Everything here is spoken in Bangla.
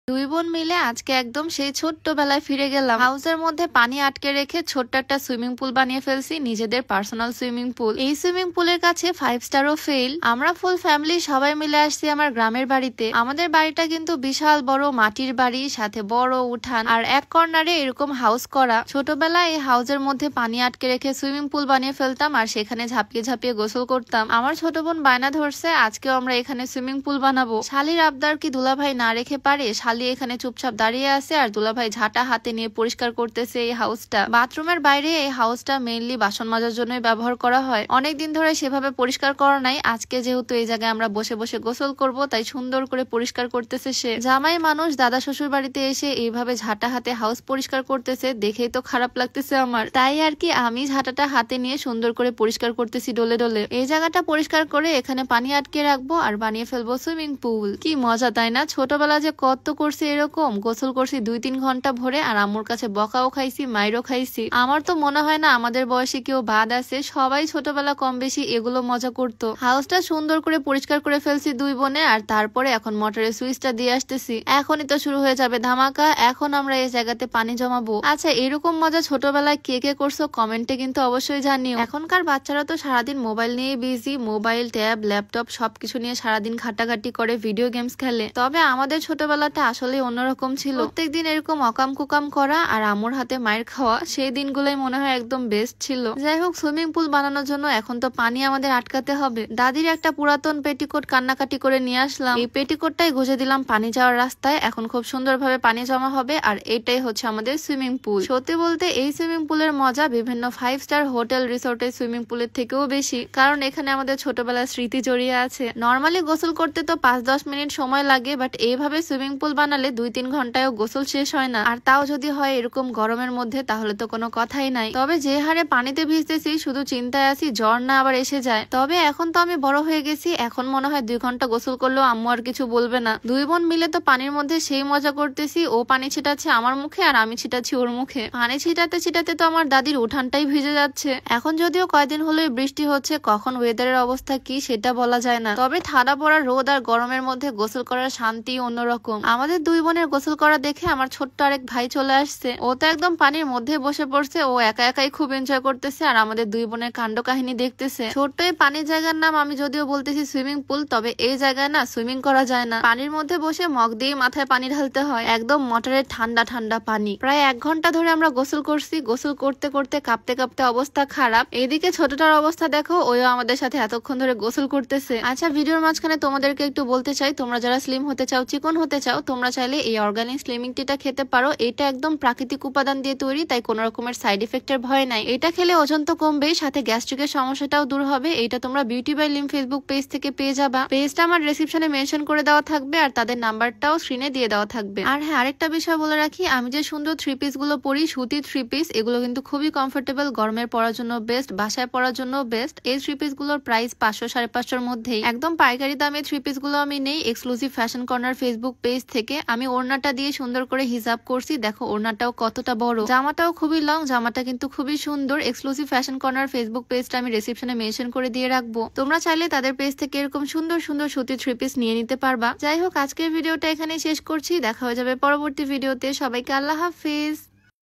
দুই বোন মিলে আজকে একদম সেই ছোট্টবেলায় ফিরে গেলাম। হাউসের মধ্যে পানি আটকে রেখে ছোট্ট একটা সুইমিং পুল বানিয়ে ফেলছি, নিজেদের পার্সোনাল সুইমিং পুল। এই সুইমিং পুলের কাছে 5 স্টারও ফেল। আমরা ফুল ফ্যামিলি সবাই মিলে আসছি আমার গ্রামের বাড়িতে। আমাদের বাড়িটা কিন্তু বিশাল বড় মাটির বাড়ি, সাথে বড় উঠান, আর এক কর্নারে এরকম হাউস করা। ছোটবেলায় এই হাউসের মধ্যে পানি আটকে রেখে সুইমিং পুল বানিয়ে ফেলতাম আর সেখানে ঝাঁপিয়ে ঝাঁপিয়ে গোসল করতাম। আমার ছোট বোন বায়না ধরছে আজকেও আমরা এখানে সুইমিং পুল বানাবো। শালির আবদার কি দুলাভাই না রেখে পারে? শালি এখানে চুপচাপ দাঁড়িয়ে আছে আর দুলাভাই ঝাঁটা হাতে নিয়ে পরিষ্কার করতেছে এই হাউসটা। বাথরুমের বাইরে এই হাউসটা মেইনলি বাসন মাজার জন্যই ব্যবহার করা হয়। অনেকদিন ধরে সেভাবে পরিষ্কার করা নাই। আজকে যেহেতু এই জায়গায় আমরা বসে বসে গোসল করব, তাই সুন্দর করে পরিষ্কার করতেছে সে। জামাই মানুষ দাদা শ্বশুর বাড়িতে এসে এইভাবে ঝাঁটা হাতে হাউস পরিষ্কার করতেছে, দেখেই তো খারাপ লাগতেছে আমার। তাই আর কি আমি ঝাঁটাটা হাতে নিয়ে সুন্দর করে পরিষ্কার করতেছি ডলে ডলে। এই জায়গাটা পরিষ্কার করে এখানে পানি আটকে রাখবো আর বানিয়ে ফেলবো সুইমিং পুল। কি মজা তাই না? ছোটবেলা যে কত করছি এরকম, গোসল করছি 2-3 ঘন্টা ভরে, আর আম্মুর কাছে বকাও খাইছি, মাইরও খাইছি। আমার তো মনে হয় না আমাদের বয়সে কেউ বাদ আছে, সবাই ছোটবেলা কম বেশি এগুলো মজা করতো। হাউসটা সুন্দর করে পরিষ্কার করে ফেলছি দুই বোনে, আর তারপরে এখন মোটরের সুইচটা দিয়ে আসতেছি। এখনই তো শুরু হয়ে যাবে ধামাকা। এখন আমরা এই জায়গাতে পানি জমাবো। আচ্ছা, এরকম মজা ছোটবেলায় কে কে করছো কমেন্টে কিন্তু অবশ্যই জানিও। এখনকার বাচ্চারা তো সারাদিন মোবাইল নিয়ে বিজি, মোবাইল, ট্যাব, ল্যাপটপ সবকিছু নিয়ে সারাদিন ঘাটাঘাটি করে, ভিডিও গেমস খেলে। তবে আমাদের ছোটবেলাটা আসলে অন্যরকম ছিল। প্রত্যেকদিন এরকম অকাম কুকাম করা আর আমুর হাতে মায়ের খাওয়া, সেই দিনগুলোই মনে হয় একদম বেস্ট ছিল। যাই হোক, সুইমিং পুল বানানোর জন্য এখন তো পানি আমাদের আটকাতে হবে। দাদির একটা পুরাতন পেটিকোট কান্নাকাটি করে নিয়ে আসলাম। এই পেটিকোটটাই গুজে দিলাম পানি যাওয়ার রাস্তায়। এখন খুব সুন্দরভাবে পানি জমা হবে, আর এটাই হচ্ছে আমাদের সুইমিং পুল। সত্যি বলতে এই সুইমিং পুলের মজা বিভিন্ন 5 স্টার হোটেল রিসোর্টের সুইমিং পুলের থেকেও বেশি, কারণ এখানে আমাদের ছোটবেলার স্মৃতি জড়িয়ে আছে। নর্মালি গোসল করতে তো 5-10 মিনিট সময় লাগে, বাট এইভাবে সুইমিং পুল বানালে 2-3 ঘন্টায়ও গোসল শেষ হয় না। আর তাও যদি হয় এরকম গরমের মধ্যে, তাহলে তো কোনো কথাই নাই। তবে যে হারে পানিতে ভিজতেছি, শুধু চিন্তায় আছি জ্বর না আবার এসে যায়। তবে এখন তো আমি বড় হয়ে গেছি, এখন মনে হয় 2 ঘন্টা গোসল করলেও আম্মু আর কিছু বলবে না। দুই বোন মিলে তো পানির মধ্যে সেই মজা করতেছি। ও পানি ছিটাচ্ছে আমার মুখে আর আমি ছিটাচ্ছি ওর মুখে। পানি ছিটাতে ছিটাতে তো আমার দাদির উঠানটাই ভিজে যাচ্ছে। এখন যদিও কয়দিন হলোই বৃষ্টি হচ্ছে, কখন ওয়েদারের অবস্থা কি সেটা বলা যায় না। তবে ঠাডা পড়া রোদ আর গরমের মধ্যে গোসল করার শান্তি অন্যরকম। আমাদের দুই বোনের গোসল করা দেখে আমার ছোট্ট আরেক ভাই চলে আসছে। ও তো একদম পানির মধ্যে বসে পড়ছে। ও একা একাই খুব এনজয় করতেছে আর আমাদের দুই বোনের কাণ্ড কাহিনী দেখতেছে। ছোট্ট এই পানির জায়গার নাম আমি যদিও বলতেছি সুইমিং পুল, তবে এই জায়গায় না সুইমিং করা যায় না। পানির মধ্যে বসে মগ দিয়ে মাথায় পানি ঢালতে হয়, একদম মোটরের ঠান্ডা ঠান্ডা পানি। প্রায় 1 ঘন্টা ধরে আমরা গোসল করছি। গোসল করতে করতে কাঁপতে কাঁপতে অবস্থা খারাপ। এইদিকে ছোটটার অবস্থা দেখো, ওইও আমাদের সাথে এতক্ষণ ধরে গোসল করতেছে। আচ্ছা, ভিডিওর মাঝখানে তোমাদেরকে একটু বলতে চাই, তোমরা যারা স্লিম হতে চাও, চিকন হতে চাও, তোমরা চাইলে এই অর্গানিক স্লিমিং টিটা খেতে পারো। এটা একদম প্রাকৃতিক উপাদান দিয়ে তৈরি, তাই কোনো রকমের সাইড ইফেক্টের ভয় নাই। এটা খেলে ওজন তো কমবেই, সাথে গ্যাস্ট্রিকের সমস্যাটাও দূর হবে। এটা তোমরা বিউটি বাই লিম ফেসবুক পেজ থেকে পেয়ে যাবা। পেজটা আমার ডেসক্রিপশনে মেনশন করে দেওয়া থাকবে, আর তাদের নাম্বারটাও স্ক্রিনে দিয়ে দেওয়া থাকবে। আর হ্যাঁ, আরেকটা বিষয় বলে রাখি, আমি যে সুন্দর 3 পিস গুলো পরি, সুতি 3 পিস, এগুলো কিন্তু খুবই কমফোর্টেবল, গরমের পরার জন্য বেস্ট, বাসায় পরার জন্য বেস্ট। এই 3 পিস গুলোর প্রাইস 500-550 মধ্যেই। একদম পাইকারি দামে 3 পিস গুলো আমি নেই exclusive fashion corner Facebook page থেকে। আমি ওড়নাটা দিয়ে সুন্দর করে হিসাব করছি, দেখো ওড়নাটাও কতটা বড়, জামাটাও খুবই লং, জামাটা কিন্তু খুবই সুন্দর। এক্সক্লুসিভ ফ্যাশন কর্নার ফেসবুক পেজটা আমি ডেসক্রিপশনে মেনশন করে দিয়ে রাখবো। তোমরা চাইলে তাদের পেজ থেকে এরকম সুন্দর সুন্দর সুতি 3 পিস নিয়ে নিতে পারবা। যাই হোক, আজকের ভিডিওটা এখানে শেষ করছি। দেখা হয়ে যাবে পরবর্তী ভিডিওতে। সবাইকে আল্লাহ হাফিজ।